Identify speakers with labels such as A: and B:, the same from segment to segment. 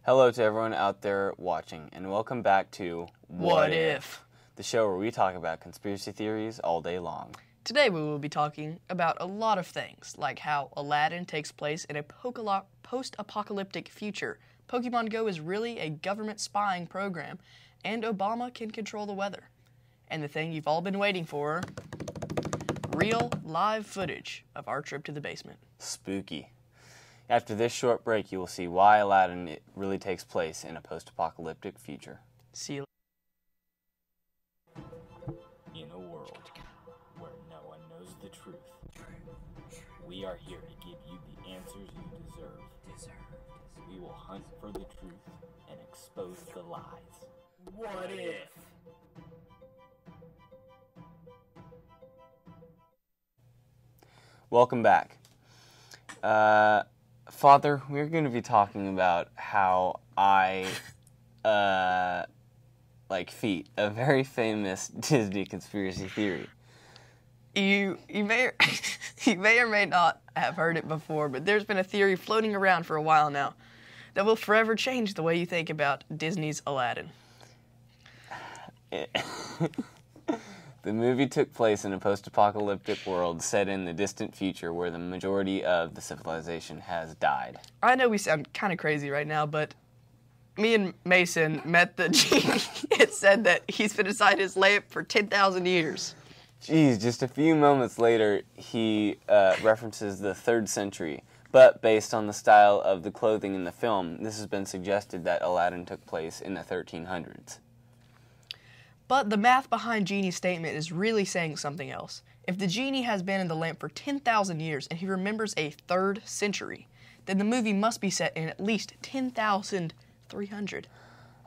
A: Hello to everyone out there watching, and welcome back to
B: What If?
A: The show where we talk about conspiracy theories all day long.
B: Today we will be talking about a lot of things, like how Aladdin takes place in a post-apocalyptic future, Pokemon Go is really a government spying program, and Obama can control the weather. And the thing you've all been waiting for, real live footage of our trip to the basement.
A: Spooky. After this short break, you will see why Aladdin really takes place in a post-apocalyptic future.
B: See you.
C: In a world where no one knows the truth, we are here to give you the answers you deserve. We will hunt for the truth and expose the lies. What if?
A: Welcome back. Father, we're going to be talking about how I like feet, a very famous Disney conspiracy theory.
B: You may or may not have heard it before, but there's been a theory floating around for a while now that will forever change the way you think about Disney's Aladdin.
A: The movie took place in a post-apocalyptic world set in the distant future where the majority of the civilization has died.
B: I know we sound kind of crazy right now, but me and Mason met the genie. It said that he's been inside his lamp for 10,000 years.
A: Geez, just a few moments later, he references the 3rd century. But based on the style of the clothing in the film, this has been suggested that Aladdin took place in the 1300s.
B: But the math behind Genie's statement is really saying something else. If the genie has been in the lamp for 10,000 years and he remembers a 3rd century, then the movie must be set in at least 10,300.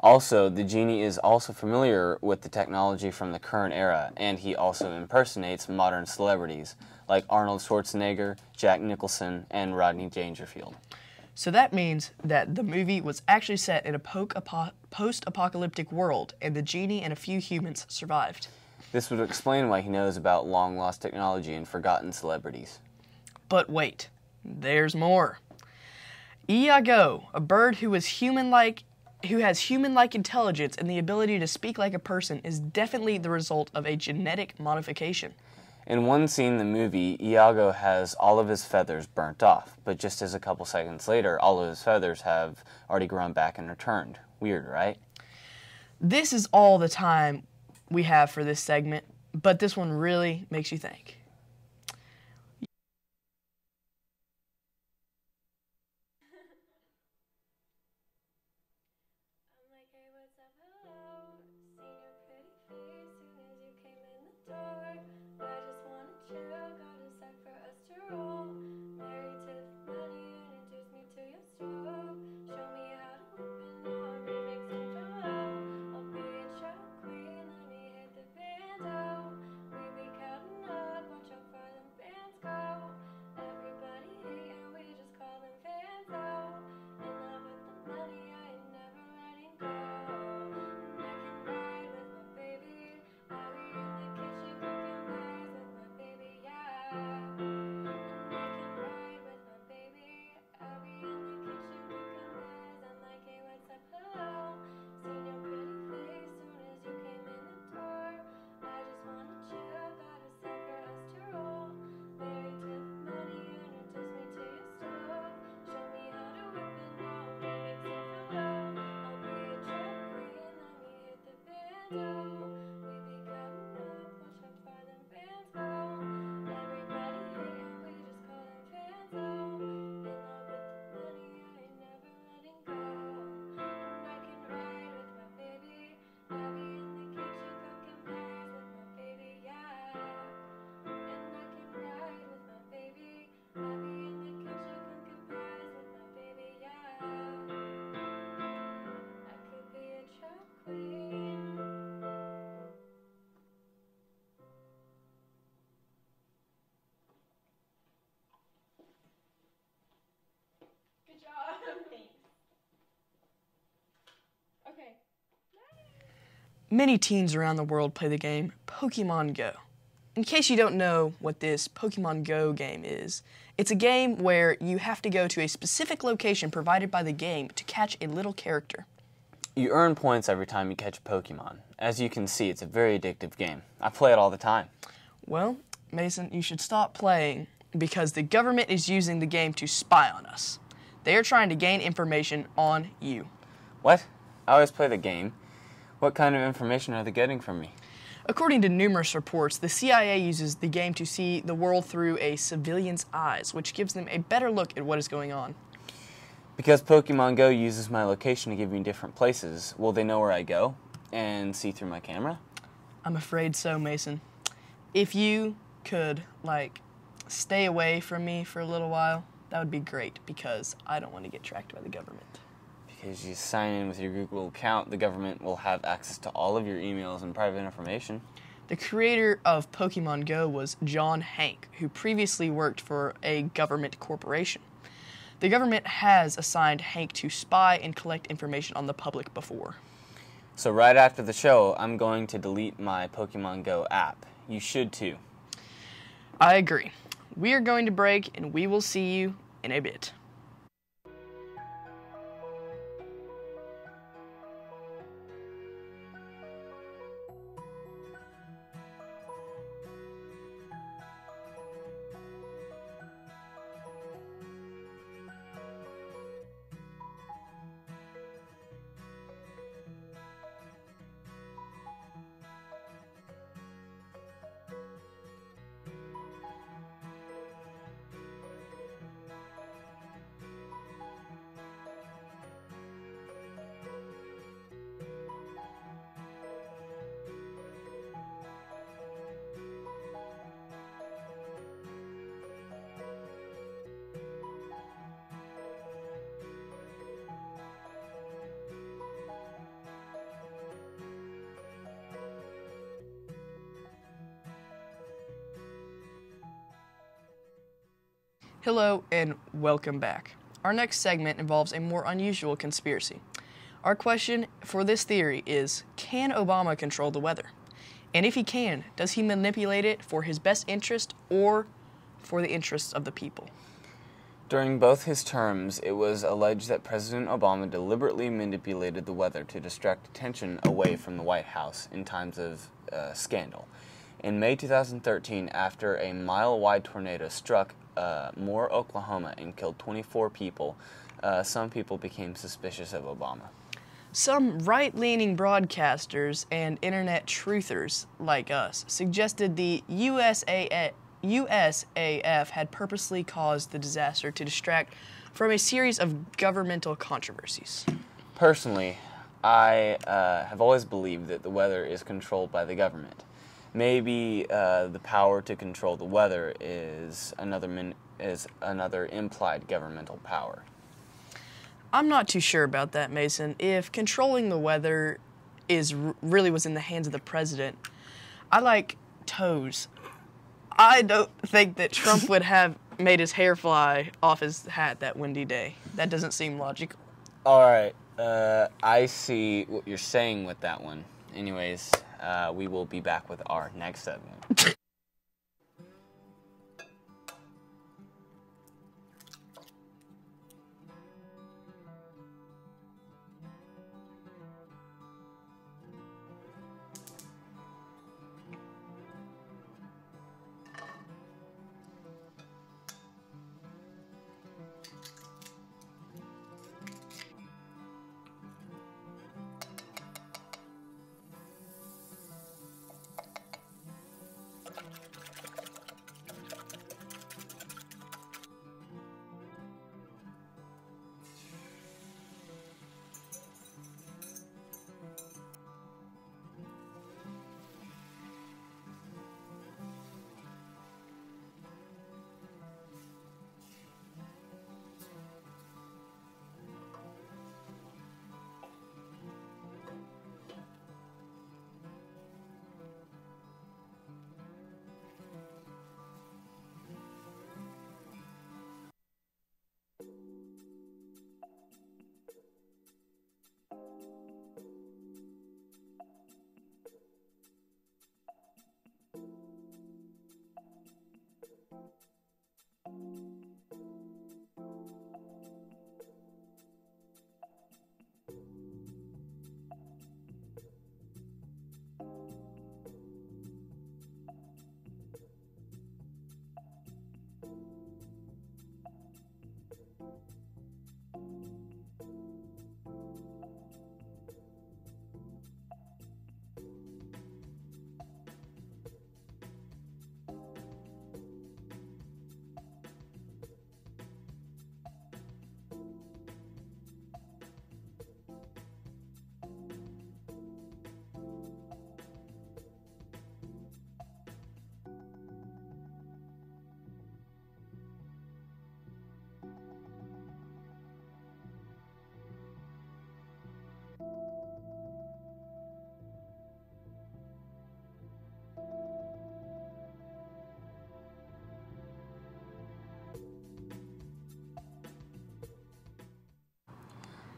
A: Also, the genie is also familiar with the technology from the current era, and he also impersonates modern celebrities like Arnold Schwarzenegger, Jack Nicholson, and Rodney Dangerfield.
B: So that means that the movie was actually set in a post-apocalyptic world, and the genie and a few humans survived.
A: This would explain why he knows about long-lost technology and forgotten celebrities.
B: But wait, there's more. Iago, a bird who has human-like intelligence and the ability to speak like a person, is definitely the result of a genetic modification.
A: In one scene in the movie, Iago has all of his feathers burnt off, but just as a couple seconds later, all of his feathers have already grown back and returned. Weird, right?
B: This is all the time we have for this segment, but this one really makes you think. Many teens around the world play the game Pokemon Go. in case you don't know what this Pokemon Go game is, it's a game where you have to go to a specific location provided by the game to catch a little character.
A: You earn points every time you catch a Pokemon. As you can see, it's a very addictive game. I play it all the time.
B: Well, Mason, you should stop playing because the government is using the game to spy on us. They are trying to gain information on you.
A: What? I always play the game. What kind of information are they getting from me?
B: According to numerous reports, the CIA uses the game to see the world through a civilian's eyes, which gives them a better look at what is going on.
A: Because Pokemon Go uses my location to give me different places, will they know where I go and see through my camera?
B: I'm afraid so, Mason. If you could, stay away from me for a little while, that would be great, because I don't want to get tracked by the government.
A: Because you sign in with your Google account, the government will have access to all of your emails and private information.
B: The creator of Pokemon Go was John Hank, who previously worked for a government corporation. The government has assigned Hank to spy and collect information on the public before.
A: So right after the show, I'm going to delete my Pokemon Go app. You should too.
B: I agree. We are going to break, and we will see you in a bit. Hello and welcome back. Our next segment involves a more unusual conspiracy. Our question for this theory is, can Obama control the weather? And if he can, does he manipulate it for his best interest or for the interests of the people?
A: During both his terms, it was alleged that President Obama deliberately manipulated the weather to distract attention away from the White House in times of scandal. In May 2013, after a mile-wide tornado struck Moore, Oklahoma, and killed 24 people, some people became suspicious of Obama.
B: Some right-leaning broadcasters and internet truthers like us suggested the USAF had purposely caused the disaster to distract from a series of governmental controversies.
A: Personally, I have always believed that the weather is controlled by the government. Maybe the power to control the weather is another implied governmental power.
B: I'm not too sure about that, Mason. If controlling the weather really was in the hands of the president, I like toes. I don't think that Trump would have made his hair fly off his hat that windy day. That doesn't seem logical.
A: All right, I see what you're saying with that one. Anyways, we will be back with our next segment.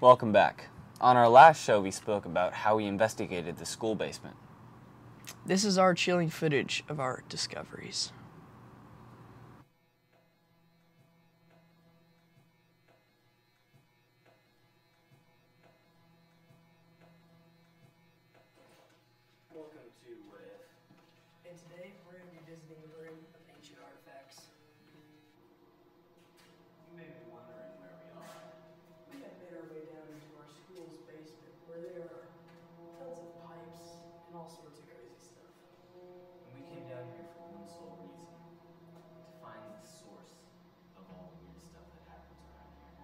A: Welcome back. On our last show, we spoke about how we investigated the school basement.
B: This is our chilling footage of our discoveries.
C: Welcome to What If.
B: And today we're going to be visiting a room of ancient artifacts.
C: You may be wondering where we are.
B: We have made our way down into our school's basement where there are tons of pipes and all sorts of crazy stuff.
C: And we came down here for one sole reason. To find the source of all the weird stuff that happens around here.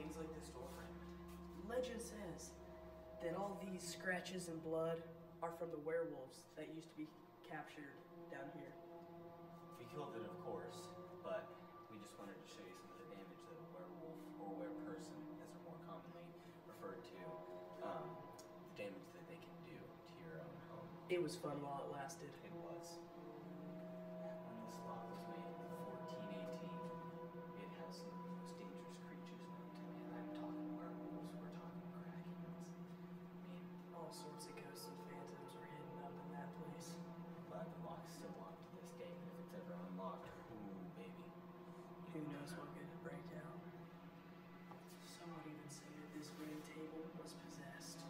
C: Things like this door frame.
B: Legend says that all these scratches and blood are from the werewolves that used to be captured down here.
C: We killed it, of course, but we just wanted to show you some of the damage that a werewolf or wereperson, as they're more commonly referred to, the damage that they can do to your own home.
B: It was fun while it lasted.
C: It was. When this lock was made in 1418, it has some of the most dangerous creatures known to man. I'm talking werewolves, we're talking krakens. I mean,
B: All sorts of ghosts and phantoms were hidden up in that place.
C: glad the lock's still locked to this day, but if it's ever unlocked, ooh, baby.
B: Who knows what could break down? Some would even say that this very table was possessed.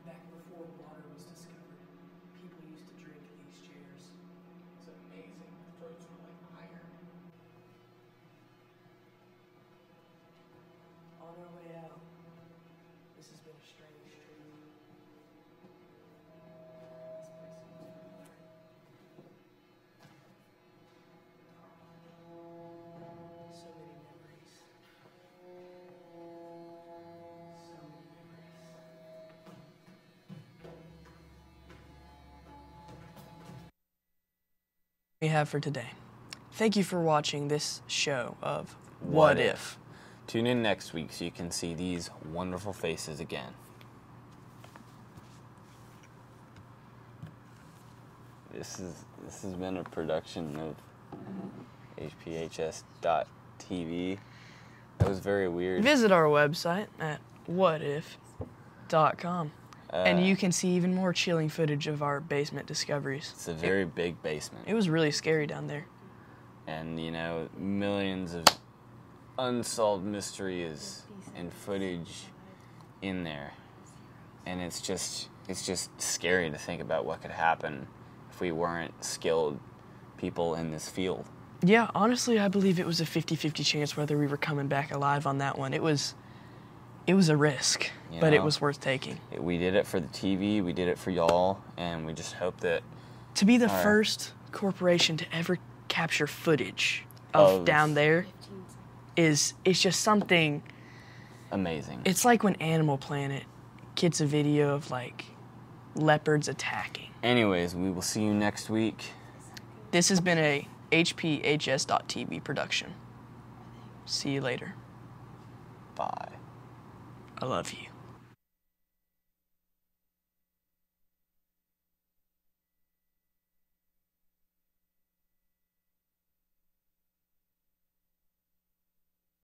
B: Back before water was discovered, people used to drink these chairs.
C: It's amazing. The throats were like iron.
B: On our way out, this has been a strange trip.
C: This place seems familiar.
B: So many memories. So many memories. We have for today. Thank you for watching this show of What If.
A: Tune in next week so you can see these wonderful faces again. This has been a production of HPHS.TV. That was very weird.
B: Visit our website at whatif.com and you can see even more chilling footage of our basement discoveries.
A: It's a very big basement.
B: It was really scary down there.
A: And, you know, millions of unsolved mysteries and footage in there. And it's just scary to think about what could happen if we weren't skilled people in this field.
B: Yeah, honestly, I believe it was a 50-50 chance whether we were coming back alive on that one. It was a risk,
A: You
B: but it
A: know?
B: was worth taking.
A: We did it for the TV, we did it for y'all, and we just hope that
B: To be the
A: All right.
B: first corporation to ever capture footage of down there it's just something.
A: amazing.
B: It's like when Animal Planet gets a video of like leopards attacking.
A: Anyways, we will see you next week.
B: This has been a HPHS.TV production. See you later.
A: Bye.
B: I love you.